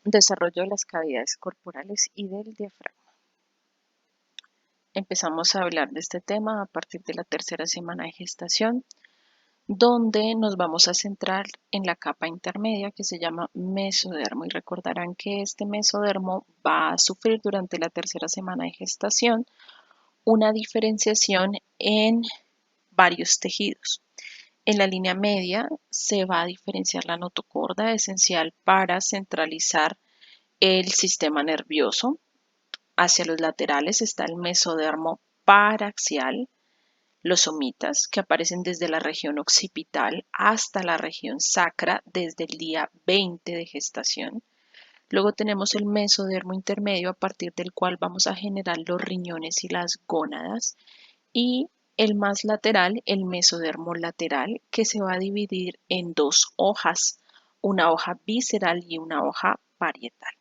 Desarrollo de las cavidades corporales y del diafragma. Empezamos a hablar de este tema a partir de la tercera semana de gestación, donde nos vamos a centrar en la capa intermedia que se llama mesodermo. Y recordarán que este mesodermo va a sufrir durante la tercera semana de gestación una diferenciación en varios tejidos. En la línea media se va a diferenciar la notocorda, esencial para centralizar el sistema nervioso. Hacia los laterales está el mesodermo paraxial, los somitas, que aparecen desde la región occipital hasta la región sacra desde el día 20 de gestación. Luego tenemos el mesodermo intermedio, a partir del cual vamos a generar los riñones y las gónadas. Y el más lateral, el mesodermo lateral, que se va a dividir en dos hojas, una hoja visceral y una hoja parietal.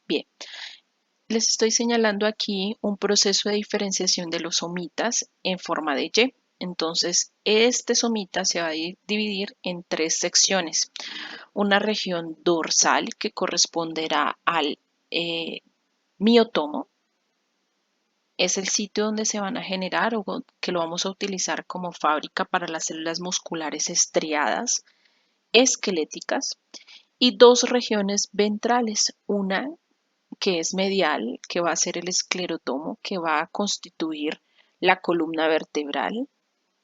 Bien, les estoy señalando aquí un proceso de diferenciación de los somitas en forma de Y. Entonces, este somita se va a dividir en tres secciones. Una región dorsal que corresponderá al miotomo. Es el sitio donde se van a generar o que lo vamos a utilizar como fábrica para las células musculares estriadas, esqueléticas. Y dos regiones ventrales. Una que es medial, que va a ser el esclerotomo, que va a constituir la columna vertebral,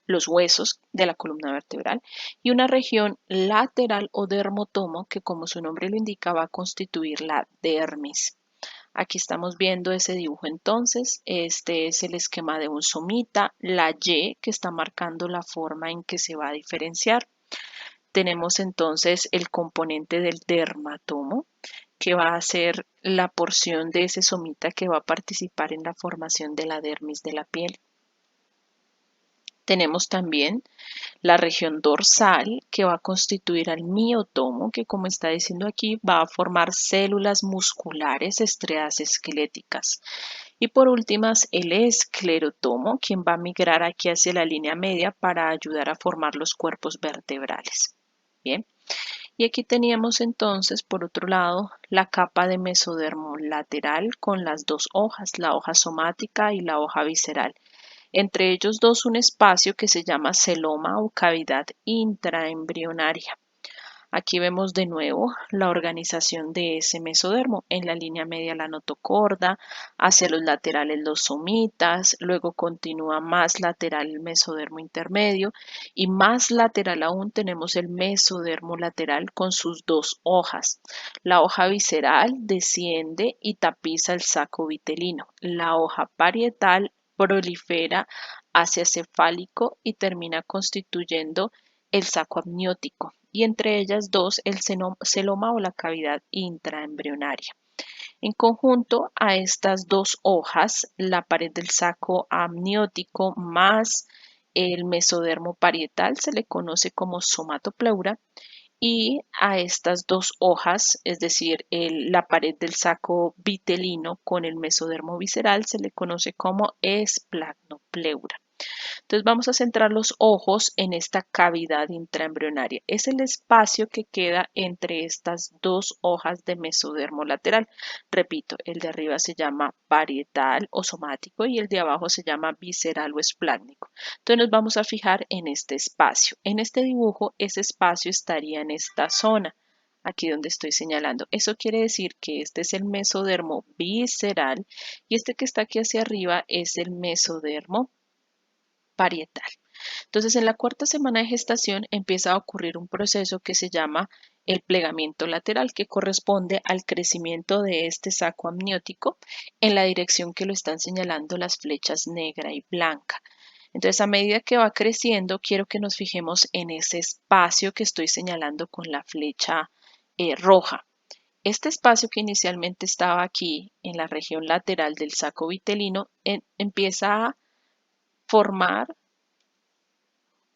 los huesos de la columna vertebral, y una región lateral o dermotomo, que como su nombre lo indica, va a constituir la dermis. Aquí estamos viendo ese dibujo entonces. Este es el esquema de un somita, la Y que está marcando la forma en que se va a diferenciar. Tenemos entonces el componente del dermatomo, que va a ser la porción de ese somita que va a participar en la formación de la dermis de la piel. Tenemos también la región dorsal, que va a constituir al miotomo, que como está diciendo aquí, va a formar células musculares estriadas esqueléticas. Y por últimas, el esclerotomo, quien va a migrar aquí hacia la línea media para ayudar a formar los cuerpos vertebrales. Bien. Y aquí teníamos entonces, por otro lado, la capa de mesodermo lateral con las dos hojas, la hoja somática y la hoja visceral. Entre ellos dos un espacio que se llama celoma o cavidad intraembrionaria. Aquí vemos de nuevo la organización de ese mesodermo. En la línea media la notocorda, hacia los laterales los somitas, luego continúa más lateral el mesodermo intermedio y más lateral aún tenemos el mesodermo lateral con sus dos hojas. La hoja visceral desciende y tapiza el saco vitelino. La hoja parietal prolifera hacia cefálico y termina constituyendo el saco amniótico, y entre ellas dos el celoma o la cavidad intraembrionaria. En conjunto a estas dos hojas, la pared del saco amniótico más el mesodermo parietal se le conoce como somatopleura, y a estas dos hojas, es decir, la pared del saco vitelino con el mesodermo visceral, se le conoce como esplanopleura. Entonces vamos a centrar los ojos en esta cavidad intraembrionaria. Es el espacio que queda entre estas dos hojas de mesodermo lateral. Repito, el de arriba se llama parietal o somático y el de abajo se llama visceral o esplácnico. Entonces nos vamos a fijar en este espacio. En este dibujo, ese espacio estaría en esta zona. Aquí donde estoy señalando. Eso quiere decir que este es el mesodermo visceral y este que está aquí hacia arriba es el mesodermo parietal. Entonces, en la cuarta semana de gestación empieza a ocurrir un proceso que se llama el plegamiento lateral, que corresponde al crecimiento de este saco amniótico en la dirección que lo están señalando las flechas negra y blanca. Entonces, a medida que va creciendo, quiero que nos fijemos en ese espacio que estoy señalando con la flecha roja. Este espacio que inicialmente estaba aquí en la región lateral del saco vitelino empieza a formar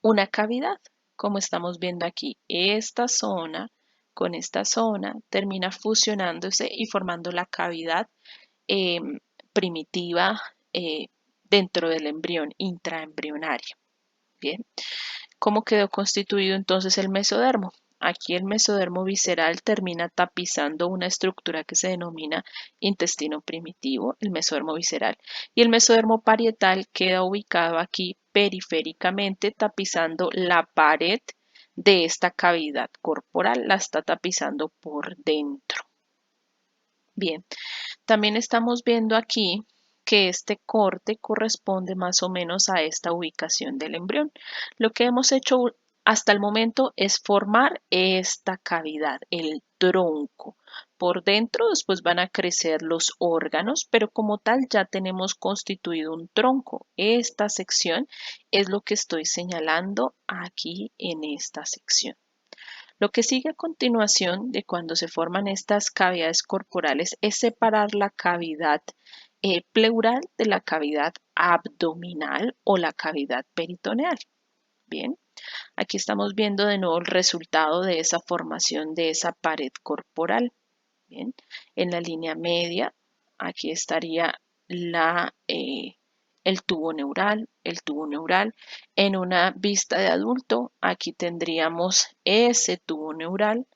una cavidad, como estamos viendo aquí. Esta zona con esta zona termina fusionándose y formando la cavidad eh, primitiva dentro del embrión intraembrionario. Bien, ¿cómo quedó constituido entonces el mesodermo? Aquí el mesodermo visceral termina tapizando una estructura que se denomina intestino primitivo, el mesodermo visceral, y el mesodermo parietal queda ubicado aquí periféricamente tapizando la pared de esta cavidad corporal, la está tapizando por dentro. Bien, también estamos viendo aquí que este corte corresponde más o menos a esta ubicación del embrión. Lo que hemos hecho hasta el momento es formar esta cavidad, el tronco. Por dentro después van a crecer los órganos, pero como tal ya tenemos constituido un tronco. Esta sección es lo que estoy señalando aquí en esta sección. Lo que sigue a continuación de cuando se forman estas cavidades corporales es separar la cavidad pleural de la cavidad abdominal o la cavidad peritoneal. Bien, aquí estamos viendo de nuevo el resultado de esa formación de esa pared corporal. Bien, en la línea media, aquí estaría el tubo neural, En una vista de adulto, aquí tendríamos ese tubo neural.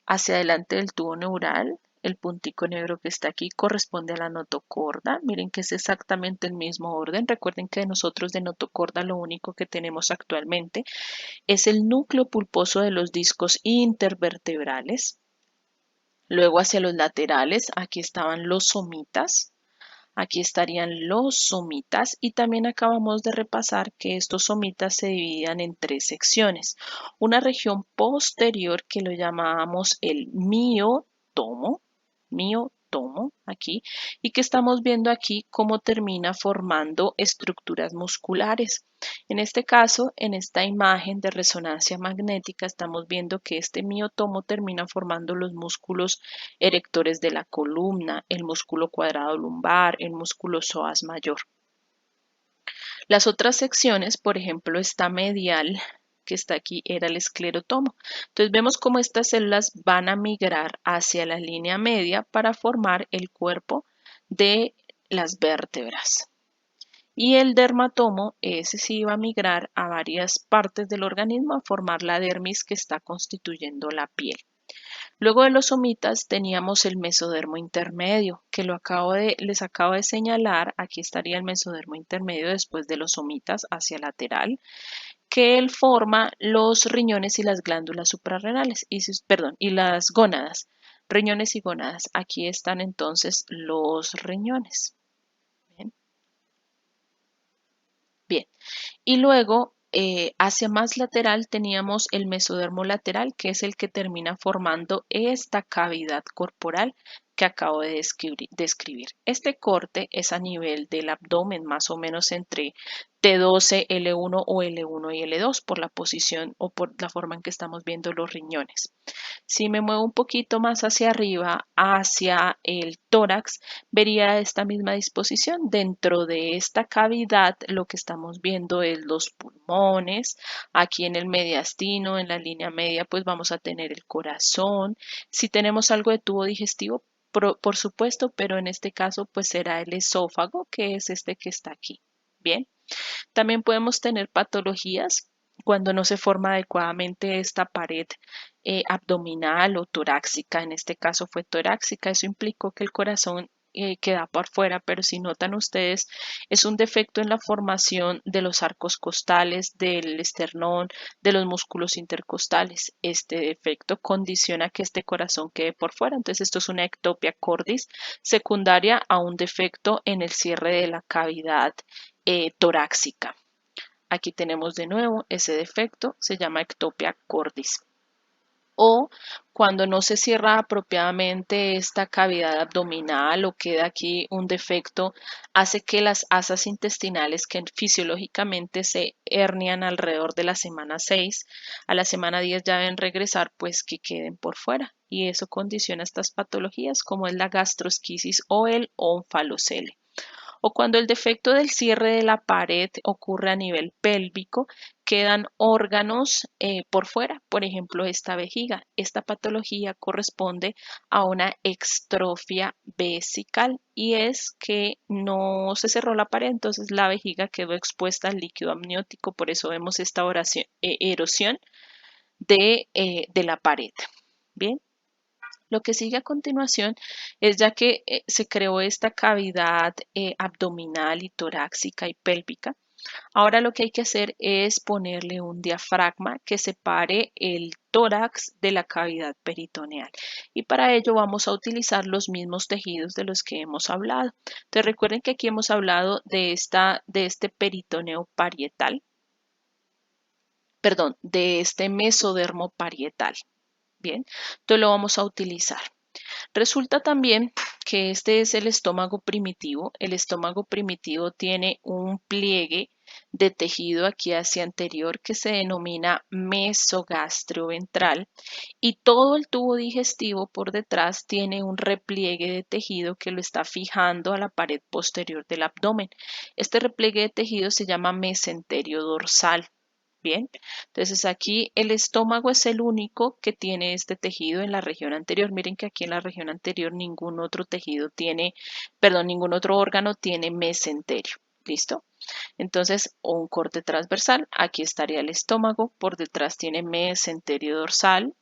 Hacia adelante del tubo neural, el puntico negro que está aquí corresponde a la notocorda. Miren que es exactamente el mismo orden. Recuerden que nosotros de notocorda lo único que tenemos actualmente es el núcleo pulposo de los discos intervertebrales. Luego hacia los laterales, aquí estaban los somitas. Aquí estarían los somitas y también acabamos de repasar que estos somitas se dividían en tres secciones. Una región posterior que lo llamábamos el miotomo aquí, y que estamos viendo aquí cómo termina formando estructuras musculares. En este caso, en esta imagen de resonancia magnética, estamos viendo que este miotomo termina formando los músculos erectores de la columna, el músculo cuadrado lumbar, el músculo psoas mayor. Las otras secciones, por ejemplo, esta medial que está aquí era el esclerotomo. Entonces vemos cómo estas células van a migrar hacia la línea media para formar el cuerpo de las vértebras. Y el dermatomo, ese sí va a migrar a varias partes del organismo a formar la dermis que está constituyendo la piel. Luego de los somitas teníamos el mesodermo intermedio, que les acabo de señalar. Aquí estaría el mesodermo intermedio después de los somitas hacia lateral, que él forma los riñones y las glándulas suprarrenales, y las gónadas, riñones y gónadas. Aquí están entonces los riñones. Bien. Bien. Y luego, hacia más lateral, teníamos el mesodermo lateral, que es el que termina formando esta cavidad corporal que acabo de describir. Este corte es a nivel del abdomen, más o menos entre T12, L1 o L1 y L2, por la posición o por la forma en que estamos viendo los riñones. Si me muevo un poquito más hacia arriba, hacia el tórax, vería esta misma disposición. Dentro de esta cavidad, lo que estamos viendo es los pulmones. Aquí en el mediastino, en la línea media, pues vamos a tener el corazón. Si tenemos algo de tubo digestivo, por supuesto, pero en este caso, pues será el esófago, que es este que está aquí. Bien. También podemos tener patologías cuando no se forma adecuadamente esta pared abdominal o torácica. En este caso fue torácica. Eso implicó que el corazón queda por fuera, pero si notan ustedes, es un defecto en la formación de los arcos costales, del esternón, de los músculos intercostales. Este defecto condiciona que este corazón quede por fuera. Entonces, esto es una ectopia cordis secundaria a un defecto en el cierre de la cavidad torácica. Aquí tenemos de nuevo ese defecto, se llama ectopia cordis. O cuando no se cierra apropiadamente esta cavidad abdominal o queda aquí un defecto, hace que las asas intestinales que fisiológicamente se hernian alrededor de la semana 6, a la semana 10 ya deben regresar, pues que queden por fuera. Y eso condiciona estas patologías como es la gastrosquisis o el onfalocele. O cuando el defecto del cierre de la pared ocurre a nivel pélvico, quedan órganos por fuera, por ejemplo, esta vejiga. Esta patología corresponde a una extrofia vesical y es que no se cerró la pared, entonces la vejiga quedó expuesta al líquido amniótico, por eso vemos esta erosión de la pared. Bien. Lo que sigue a continuación es ya que se creó esta cavidad abdominal y torácica y pélvica. Ahora lo que hay que hacer es ponerle un diafragma que separe el tórax de la cavidad peritoneal. Y para ello vamos a utilizar los mismos tejidos de los que hemos hablado. Entonces recuerden que aquí hemos hablado de este peritoneo parietal, perdón, de este mesodermo parietal. Bien, entonces lo vamos a utilizar. Resulta también que este es el estómago primitivo. El estómago primitivo tiene un pliegue de tejido aquí hacia anterior que se denomina mesogastroventral y todo el tubo digestivo por detrás tiene un repliegue de tejido que lo está fijando a la pared posterior del abdomen. Este repliegue de tejido se llama mesenterio dorsal. Bien, entonces aquí el estómago es el único que tiene este tejido en la región anterior. Miren que aquí en la región anterior ningún otro tejido tiene, perdón, ningún otro órgano tiene mesenterio. ¿Listo? Entonces, un corte transversal, aquí estaría el estómago, por detrás tiene mesenterio dorsal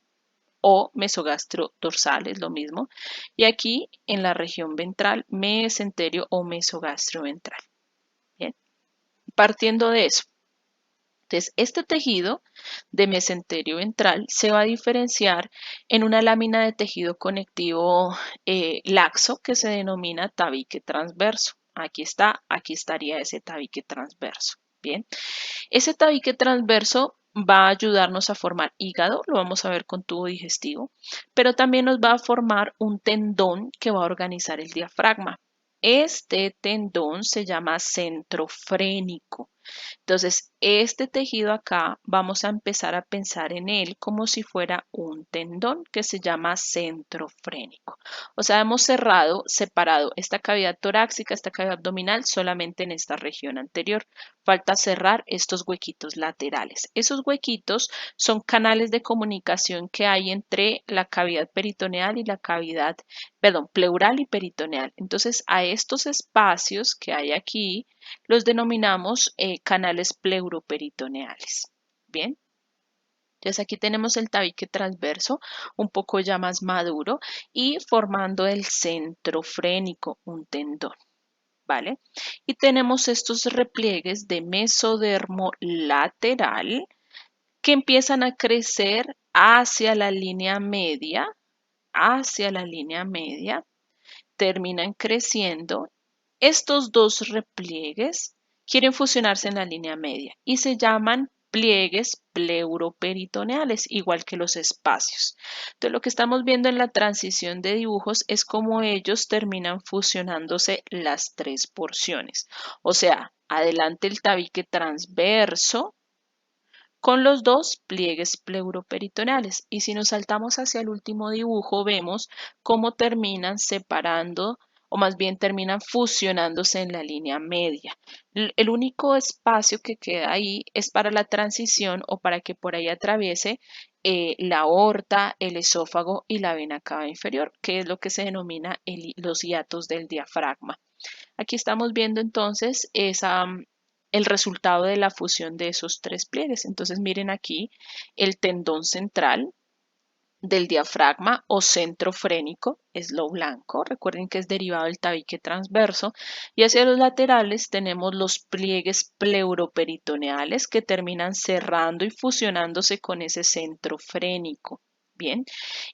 o mesogastro dorsal, es lo mismo. Y aquí en la región ventral, mesenterio o mesogastro ventral. Bien, partiendo de eso. Entonces, este tejido de mesenterio ventral se va a diferenciar en una lámina de tejido conectivo laxo que se denomina tabique transverso. Aquí está, aquí estaría ese tabique transverso. Bien, ese tabique transverso va a ayudarnos a formar hígado, lo vamos a ver con tubo digestivo, pero también nos va a formar un tendón que va a organizar el diafragma. Este tendón se llama centrofrénico. Entonces, este tejido acá vamos a empezar a pensar en él como si fuera un tendón que se llama centrofrénico. O sea, hemos separado esta cavidad torácica, esta cavidad abdominal solamente en esta región anterior. Falta cerrar estos huequitos laterales. Esos huequitos son canales de comunicación que hay entre la cavidad peritoneal y la cavidad, perdón, pleural y peritoneal. Entonces, a estos espacios que hay aquí, los denominamos canales pleuroperitoneales. Bien, entonces aquí tenemos el tabique transverso un poco ya más maduro y formando el centro frénico, un tendón. ¿Vale? Y tenemos estos repliegues de mesodermo lateral que empiezan a crecer hacia la línea media, terminan creciendo. Estos dos repliegues quieren fusionarse en la línea media y se llaman pliegues pleuroperitoneales, igual que los espacios. Entonces, lo que estamos viendo en la transición de dibujos es cómo ellos terminan fusionándose las tres porciones. O sea, adelante el tabique transverso con los dos pliegues pleuroperitoneales. Y si nos saltamos hacia el último dibujo, vemos cómo terminan separando o más bien terminan fusionándose en la línea media. El único espacio que queda ahí es para la transición o para que por ahí atraviese la aorta, el esófago y la vena cava inferior, que es lo que se denomina los hiatos del diafragma. Aquí estamos viendo entonces el resultado de la fusión de esos tres pliegues. Entonces miren aquí el tendón central del diafragma o centro frénico es lo blanco. Recuerden que es derivado del tabique transverso. Y hacia los laterales tenemos los pliegues pleuroperitoneales que terminan cerrando y fusionándose con ese centro frénico. Bien,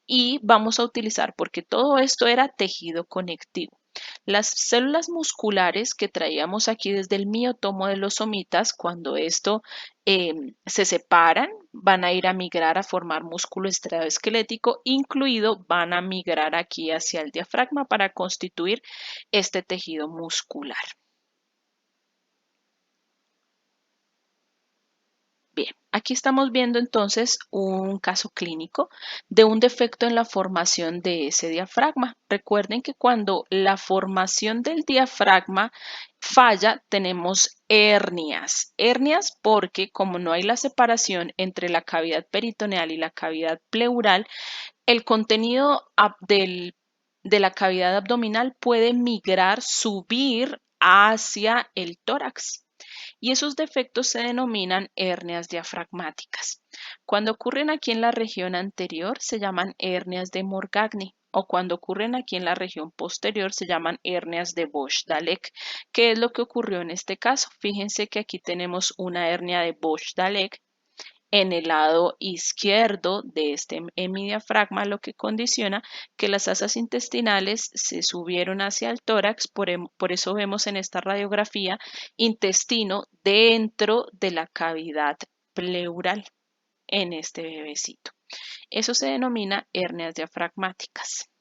y vamos a utilizar, porque todo esto era tejido conectivo. Las células musculares que traíamos aquí desde el miotomo de los somitas, cuando esto se separan, van a ir a migrar a formar músculo estriado-esquelético, incluido van a migrar aquí hacia el diafragma para constituir este tejido muscular. Bien, aquí estamos viendo entonces un caso clínico de un defecto en la formación de ese diafragma. Recuerden que cuando la formación del diafragma falla, tenemos hernias. Hernias porque como no hay la separación entre la cavidad peritoneal y la cavidad pleural, el contenido de la cavidad abdominal puede migrar, subir hacia el tórax. y esos defectos se denominan hernias diafragmáticas. Cuando ocurren aquí en la región anterior se llaman hernias de Morgagni o cuando ocurren aquí en la región posterior se llaman hernias de Bosch-Dallek. ¿Qué es lo que ocurrió en este caso? Fíjense que aquí tenemos una hernia de Bosch-Dallek en el lado izquierdo de este hemidiafragma, lo que condiciona que las asas intestinales se subieron hacia el tórax, por eso vemos en esta radiografía intestino dentro de la cavidad pleural en este bebecito. Eso se denomina hernias diafragmáticas.